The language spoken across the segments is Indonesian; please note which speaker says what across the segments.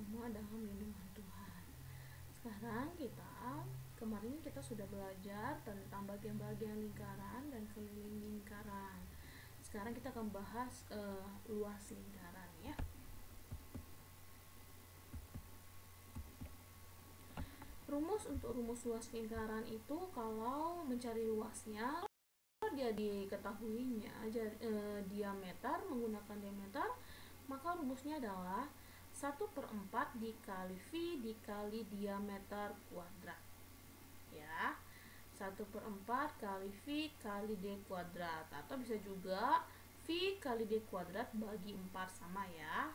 Speaker 1: semua dalam lindungan Tuhan. Sekarang kemarin kita sudah belajar tentang bagian-bagian lingkaran dan keliling lingkaran. Sekarang kita akan bahas luas lingkaran ya. Untuk rumus luas lingkaran itu, kalau mencari luasnya, dia diketahuinya diameter, menggunakan diameter, maka rumusnya adalah 1/4 dikali V dikali diameter kuadrat ya. 1/4 kali V kali D kuadrat, atau bisa juga V kali D kuadrat bagi 4 sama ya.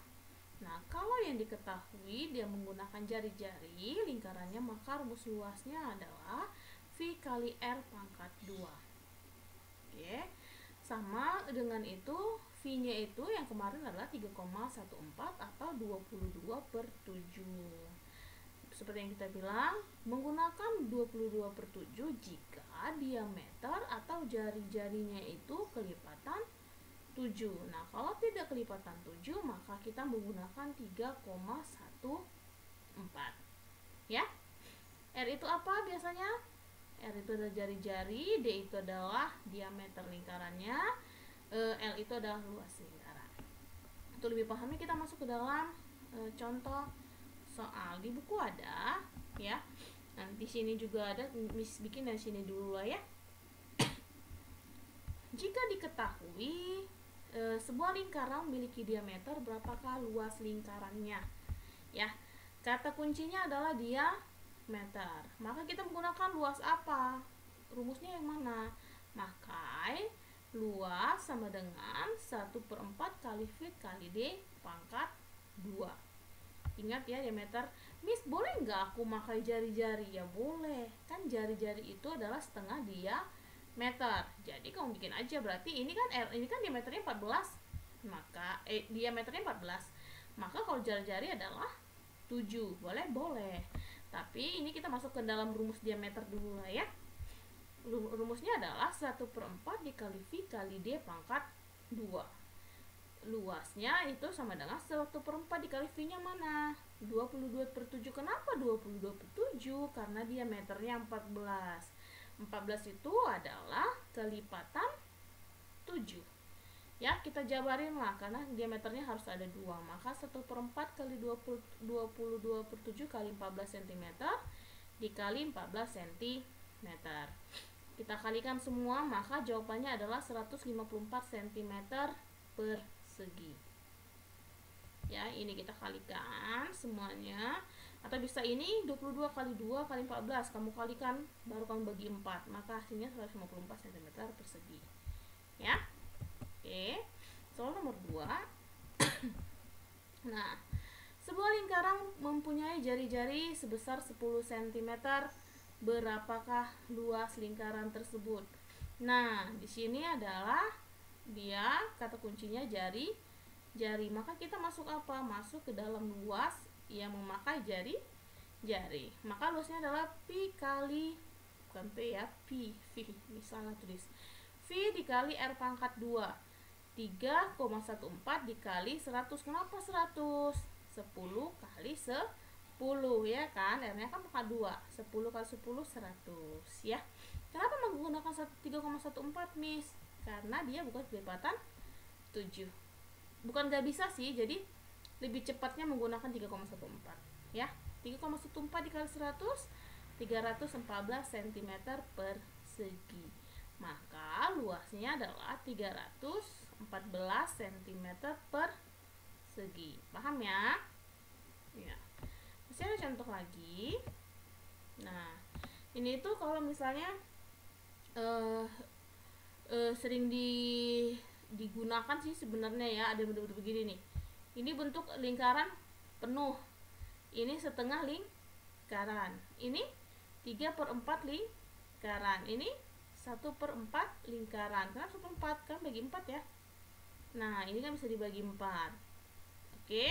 Speaker 1: Nah, kalau yang diketahui dia menggunakan jari-jari lingkarannya, maka rumus luasnya adalah V kali R pangkat 2. Oke. Sama dengan itu, V-nya itu yang kemarin adalah 3,14 atau 22/7. Seperti yang kita bilang, menggunakan 22/7 jika diameter atau jari-jarinya itu kelipatan 7. Nah, kalau tidak kelipatan 7, maka kita menggunakan 3,14. Ya. R itu apa biasanya? R itu adalah jari-jari, D itu adalah diameter lingkarannya, L itu adalah luas lingkaran. Untuk lebih pahamnya kita masuk ke dalam contoh soal. Di buku ada ya. Nah, di sini juga ada, Miss bikin dari sini dulu lah ya. Jika diketahui sebuah lingkaran memiliki diameter, berapakah luas lingkarannya? Ya. Kata kuncinya adalah diameter. Maka kita menggunakan luas apa? Rumusnya yang mana? Maka luas sama dengan 1/4 kali V kali D pangkat 2. Ingat ya diameter. Miss, boleh nggak aku pakai jari-jari? Ya boleh. Kan jari-jari itu adalah setengah diameter. Jadi kamu bikin aja, berarti ini kan diameternya 14. Maka diameternya 14. Maka kalau jari-jari adalah 7. Boleh. Tapi ini kita masuk ke dalam rumus diameter dulu lah ya. Rumusnya adalah 1/4 dikali V kali D pangkat 2. Luasnya itu sama dengan 1/4 dikali V-nya mana? 22/7. Kenapa 22/7? Karena diameternya 14. 14 itu adalah kelipatan 7. Ya, kita jabarin lah, karena diameternya harus ada 2. Maka 1/4 kali 22/7 kali 14 cm dikali 14 cm. Kita kalikan semua, maka jawabannya adalah 154 cm persegi. Ya, ini kita kalikan semuanya. Atau bisa ini 22 kali 2 kali 14, kamu kalikan baru kamu bagi 4, maka hasilnya 154 cm persegi. Ya. Oke. Soal nomor 2. Nah, sebuah lingkaran mempunyai jari-jari sebesar 10 cm. Berapakah luas lingkaran tersebut? Nah, di sini adalah dia kata kuncinya jari. Maka kita masuk apa? Masuk ke dalam luas yang memakai jari. Maka luasnya adalah pi kali, bukan P ya, V misalnya tulis V dikali R pangkat 2. 3,14 dikali 100. Kenapa 100? 10 kali 10 ya kan, R-nya kan pangkat 2. 10 kali 10 100 ya. Kenapa menggunakan 3,14, Miss? Karena dia bukan kelipatan 7. Bukan gak bisa sih, jadi lebih cepatnya menggunakan 3,14 ya. 3,14 dikali 100, 314 cm persegi. Maka luasnya adalah 314 cm persegi. Paham ya? Ya. Masih ada contoh lagi. Nah, ini tuh kalau misalnya sering digunakan sih sebenarnya ya, ada bentuk begini nih. Ini bentuk lingkaran penuh. Ini setengah lingkaran. Ini 3/4 lingkaran. Ini 1/4 lingkaran. Kenapa 1/4? Kan bagi 4 ya. Nah, ini kan bisa dibagi 4. Oke.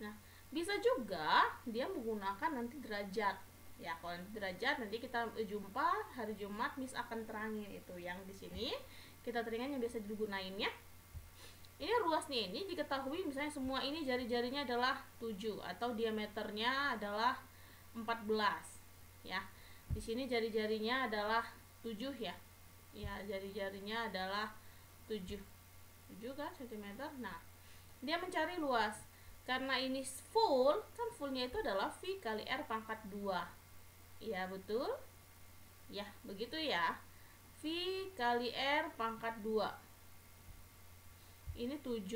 Speaker 1: Nah, bisa juga dia menggunakan nanti derajat. Ya, kalau derajat nanti kita jumpa hari Jumat, Miss akan terangin itu. Yang di sini kita teringat yang biasa digunain ya. Ini ruasnya ini diketahui, misalnya semua ini jari-jarinya adalah 7 atau diameternya adalah 14 ya. Di sini jari-jarinya adalah 7 ya. Ya, jari-jarinya adalah 7 kan cm. Nah, dia mencari luas. Karena ini full, kan fullnya itu adalah V kali R pangkat 2. Ya, betul? Ya, begitu ya. V kali R pangkat 2. Ini 7,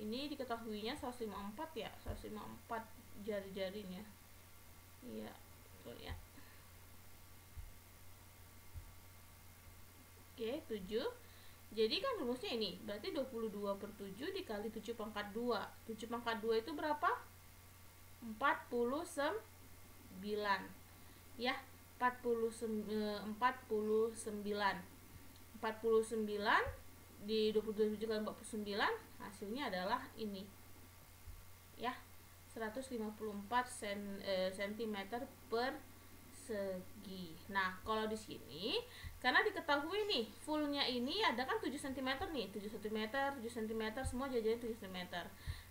Speaker 1: ini diketahuinya 154 ya, 154 jari-jarinya. Iya, betul ya. Oke, 7. Jadi kan rumusnya ini, berarti 22 per 7 dikali 7 pangkat 2. 7 pangkat 2 itu berapa? 49. Ya, 49 di 27 kali 49 hasilnya adalah ini ya, 154 cm per segi. Nah, kalau di sini karena diketahui nih fullnya ini ada kan 7 cm nih, 7 cm, 7 cm, semua jajarnya 7 cm.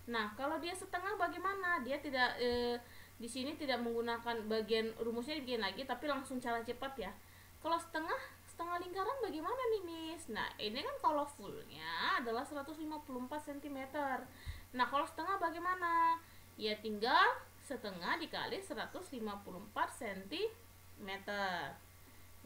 Speaker 1: Nah, kalau dia setengah bagaimana? Dia tidak di sini tidak menggunakan bagian rumusnya dibikin lagi, tapi langsung cara cepat ya. Kalau setengah lingkaran bagaimana nih, Miss? Nah, ini kan kalau fullnya adalah 154 cm. Nah, kalau setengah bagaimana? Ya tinggal setengah dikali 154 cm.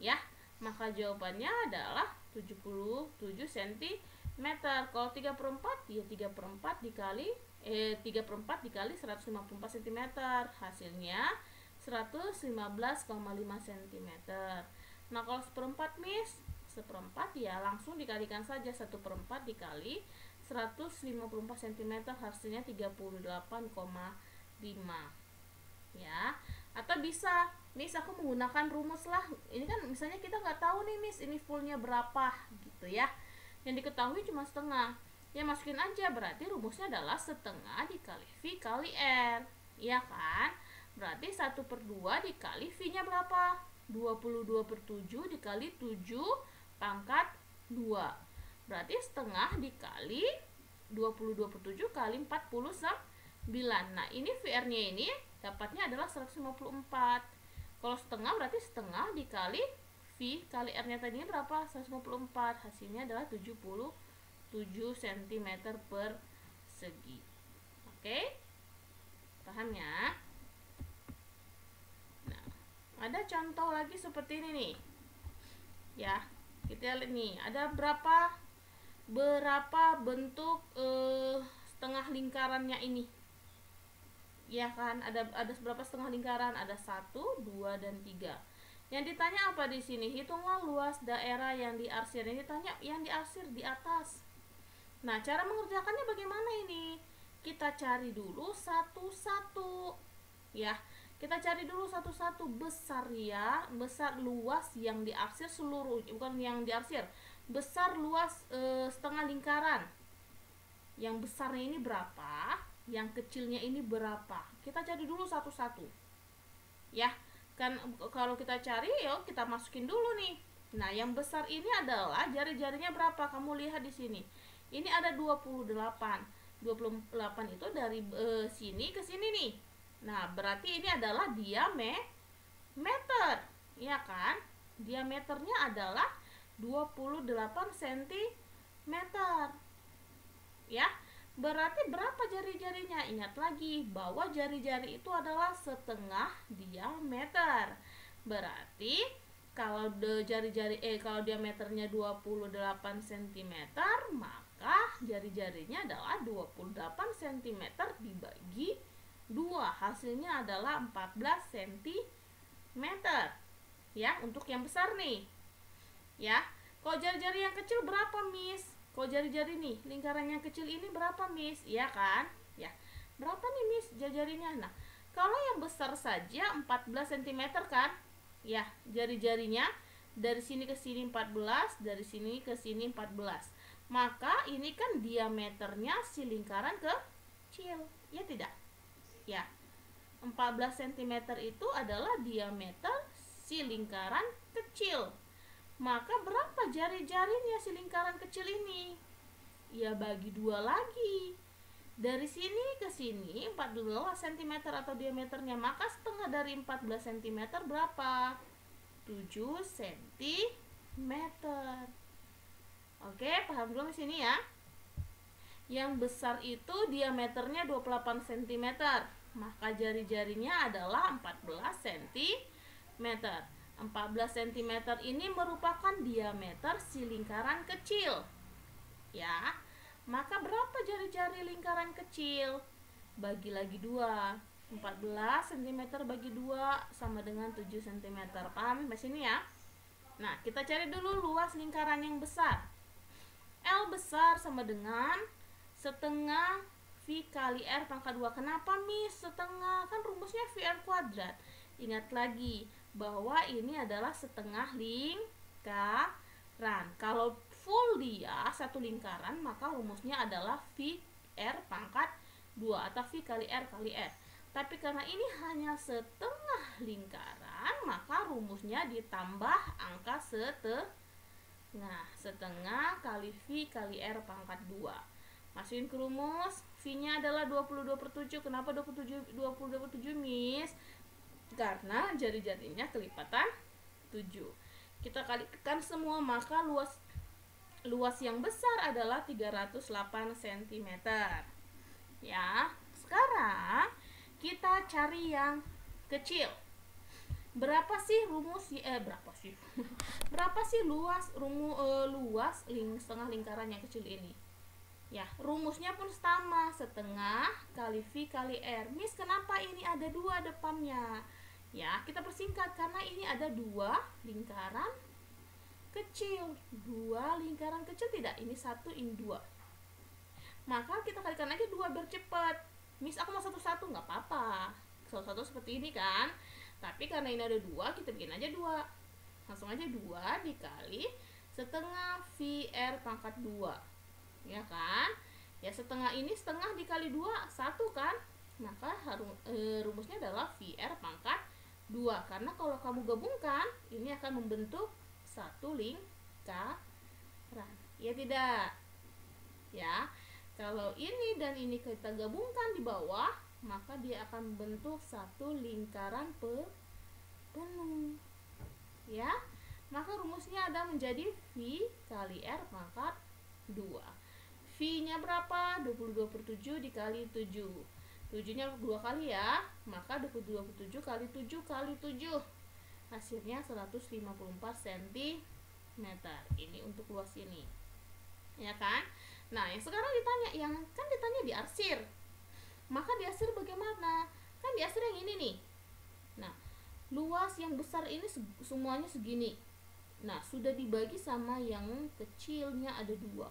Speaker 1: Ya, maka jawabannya adalah 77 cm. Kalau 3/4 ya 3/4 dikali 3/4 dikali 154 cm. Hasilnya 115,5 cm. Nah, kalau 1/4, Miss, 1/4 ya langsung dikalikan saja 1/4 dikali 154 cm, hasilnya 38,5 ya. Atau bisa, Miss, aku menggunakan rumus lah. Ini kan misalnya kita nggak tahu nih, Miss, ini fullnya berapa gitu ya. Yang diketahui cuma setengah. Ya masukin aja, berarti rumusnya adalah setengah dikali V kali R. Iya kan? Berarti 1/2 dikali V-nya berapa? 22 per 7 dikali 7 pangkat 2. Berarti setengah dikali 22 per 7 kali 49. Nah, ini VR-nya ini dapatnya adalah 154. Kalau setengah berarti setengah dikali V kali R-nya tadinya berapa? 154. Hasilnya adalah 77 cm per segi. Oke? Paham ya? Nah, ada contoh lagi seperti ini nih. Ya, kita lihat nih, ada berapa bentuk setengah lingkarannya ini. Ya kan, ada berapa setengah lingkaran? Ada 1, 2, dan 3. Yang ditanya apa di sini? Hitunglah luas daerah yang diarsir. Ini ditanya yang diarsir di atas. Nah, cara mengerjakannya bagaimana ini? Kita cari dulu satu-satu. Ya, kita cari dulu satu-satu. Besar ya, besar luas yang diarsir seluruh, bukan yang diarsir. Besar luas setengah lingkaran. Yang besarnya ini berapa? Yang kecilnya ini berapa? Kita cari dulu satu-satu. Ya, kan kalau kita cari, yuk kita masukin dulu nih. Nah, yang besar ini adalah jari-jarinya berapa? Kamu lihat di sini. Ini ada 28. 28 itu dari sini ke sini nih. Nah, berarti ini adalah diameter. Ya kan? Diameternya adalah 28 cm. Ya. Berarti berapa jari-jarinya? Ingat lagi bahwa jari-jari itu adalah setengah diameter. Berarti kalau kalau diameternya 28 cm, maka jari-jarinya adalah 28 cm dibagi 2. Hasilnya adalah 14 cm. Ya, untuk yang besar nih. Ya. Kalau jari-jari yang kecil berapa, Miss? Kalau jari-jari nih, lingkaran yang kecil ini berapa, Miss? Iya kan? Ya. Berapa nih, Miss, jari-jarinya? Nah, kalau yang besar saja 14 cm kan? Ya, jari-jarinya dari sini ke sini 14, dari sini ke sini 14. Maka ini kan diameternya si lingkaran kecil. Ya tidak? Ya. 14 cm itu adalah diameter si lingkaran kecil. Maka berapa jari-jarinya si lingkaran kecil ini? Ya bagi 2 lagi. Dari sini ke sini 14 cm atau diameternya, maka setengah dari 14 cm berapa? 7 cm. Oke, paham belum di sini ya? Yang besar itu diameternya 28 cm, maka jari-jarinya adalah 14 cm. 14 cm ini merupakan diameter si lingkaran kecil. Ya. Maka berapa jari-jari lingkaran kecil? Bagi lagi 2. 14 cm bagi 2 sama dengan 7 cm. Paham di sini ya? Nah, kita cari dulu luas lingkaran yang besar. L besar sama dengan setengah V kali R pangkat 2. Kenapa Miss setengah? Kan rumusnya VR kuadrat. Ingat lagi bahwa ini adalah setengah lingkaran. Kalau full dia satu lingkaran, maka rumusnya adalah V R pangkat 2 atau V kali R kali R. Tapi karena ini hanya setengah lingkaran, maka rumusnya ditambah angka setengah kali V kali R pangkat 2. Masukin ke rumus, V-nya adalah 22/7. Kenapa 22/7, Miss? Karena jari-jarinya kelipatan 7. Kita kalikan semua, maka luas yang besar adalah 308 cm. Ya, sekarang kita cari yang kecil. Berapa sih luas setengah lingkaran yang kecil ini? Ya, rumusnya pun sama, setengah kali V kali R. Miss, kenapa ini ada 2 depannya? Ya, kita persingkat karena ini ada 2 lingkaran kecil. 2 lingkaran kecil tidak? Ini 1, ini 2. Maka kita kalikan aja 2 biar cepat. Miss, aku mau satu-satu, nggak apa-apa. Satu-satu seperti ini kan. Tapi karena ini ada 2, kita bikin aja 2. Langsung aja 2 dikali setengah VR pangkat 2. Ya kan? Ya, setengah ini setengah dikali 2, 1 kan? Maka rumusnya adalah VR pangkat 2. Karena kalau kamu gabungkan, ini akan membentuk satu lingkaran. Ya tidak? Ya. Kalau ini dan ini kita gabungkan di bawah, maka dia akan membentuk satu lingkaran penuh. Ya. Maka rumusnya ada menjadi V kali R pangkat 2. V-nya berapa? 22/7 dikali 7. 7-nya 2 kali ya, maka 22/7 kali 7 kali 7. Hasilnya 154 cm. Ini untuk luas ini. Ya kan? Nah, yang sekarang ditanya, ditanya di arsir. Maka di arsir bagaimana? Kan di arsir yang ini nih. Nah, luas yang besar ini semuanya segini. Nah, sudah dibagi sama yang kecilnya ada 2.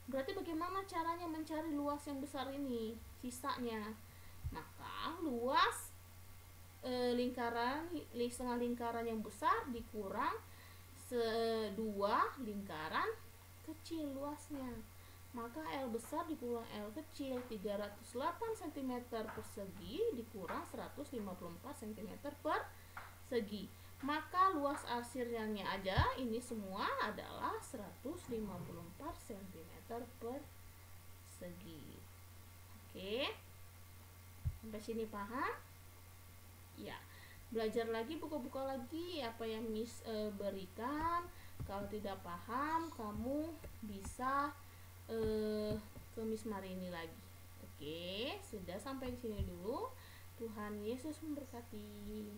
Speaker 1: Berarti bagaimana caranya mencari luas yang besar ini? Sisanya. Maka luas setengah lingkaran yang besar dikurang 2 lingkaran kecil luasnya. Maka L besar dikurang L kecil, 308 cm persegi dikurang 154 cm persegi. Maka luas arsirnya aja ini semua adalah 154 cm persegi. Oke. Sampai sini paham? Ya. Belajar lagi, buka-buka lagi apa yang Miss berikan. Kalau tidak paham, kamu bisa ke Miss Marini lagi. Oke, sudah sampai di sini dulu. Tuhan Yesus memberkati.